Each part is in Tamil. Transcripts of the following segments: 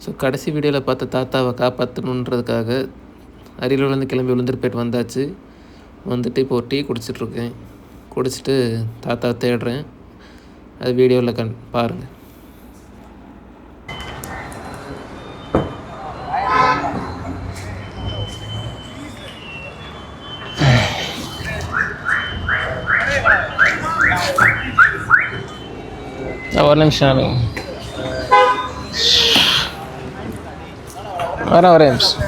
ஸோ கடைசி வீடியோவில் பார்த்த தாத்தாவை காப்பாற்றணுன்றதுக்காக அரியலூர்லேருந்து கிளம்பி உளுந்தூர்பேட்டை வந்தாச்சு. வந்துட்டு இப்போ ஒரு டீ குடிச்சிட்ருக்கேன். குடிச்சிட்டு தாத்தாவை தேடுறேன். அது வீடியோவில் பாருங்கள். ஒரு நிமிஷம் வரேன் ஒரே நிமிஷம்.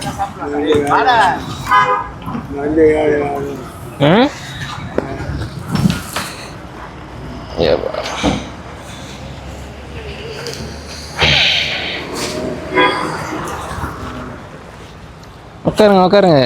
உட்காருங்க உட்காருங்க.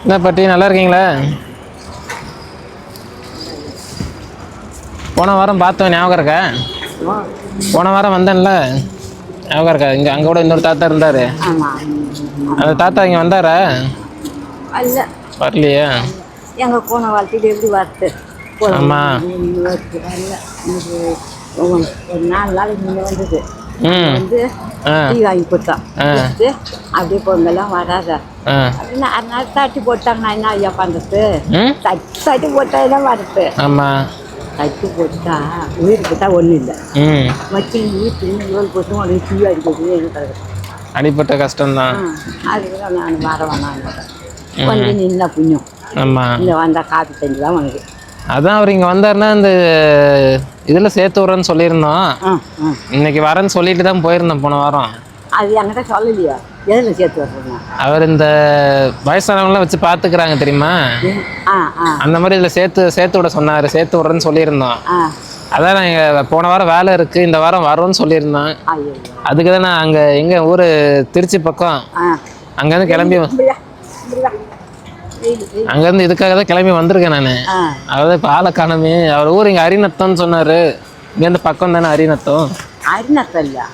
என்ன பாட்டி நல்லா இருக்கீங்களா? போன வாரம் பார்த்தோம், ஞாபகம் இருக்கா? போன வாரம் வந்தேன்ல, ஞாபகம் இருக்கா? இங்கே அங்கே கூட இன்னொரு தாத்தா இருந்தார். அந்த தாத்தா இங்கே வந்தாரா? வரலையா? எங்கள் போன வாழ்க்கையில் எப்படி வருது? ஆமாம், ஒரு 4 நாளைக்கு முன்னே வந்தது. வந்து டீ வாங்கி கொடுத்தான். அப்படியே பொங்கெல்லாம் வராத அப்படின்னு 6 நாள் தட்டி போட்டாங்க. நான் என்ன ஐயா பண்ணுறது? தட்டி போட்டா தான் வருது. ஆமாம், தட்டி போட்டா உயிருக்கு தான் ஒன்றும் இல்லை. வச்சு வீட்டு போட்டு உடனே டீ அடிக்கிறது எங்களுக்கு அடிப்பட்ட கஷ்டம்தான். அதுதான் நான் வர வேணாம் வந்து நின்னா புண்ணியம். ஆமாம், இல்லை வந்தால் காப்பி செஞ்சு தான் உனக்கு. அதான் அவர் இங்கே வந்தாருன்னா இந்த இதில் சேர்த்து விட்றேன்னு சொல்லியிருந்தோம். இன்னைக்கு வரேன்னு சொல்லிட்டு தான் போயிருந்தோம் போன வாரம். அது என்கிட்ட சொல்லலையா? எதில் சேர்த்து விட்றேங்க? அவர் இந்த வயசானவங்களாம் வச்சு பார்த்துக்கிறாங்க தெரியுமா? அந்த மாதிரி இதில் சேர்த்து விட சொன்னார். சேர்த்து விட்றேன்னு சொல்லியிருந்தோம். அதான் நான் போன வாரம் வேலை இருக்குது, இந்த வாரம் வரோன்னு சொல்லியிருந்தேன். அதுக்கு தான் நான் அங்கே எங்கள் ஊர் திருச்சி பக்கம் அங்கேருந்து கிளம்பி அங்கேருந்து இதுக்காக தான் கிளம்பி வந்திருக்கேன் நான். அதாவது இப்போ ஆளை காணமே. அவர் ஊர் இங்கே அரிநத்தம்னு சொன்னார். இங்கேருந்து பக்கம் தானே அரிநத்தம்? அரிநத்தம் இல்லையா?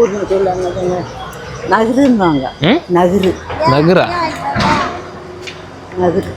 ஊர்னு சொல்லுவாங்க, நகருன்னுவாங்க. நகரு. நகரா? நகரு.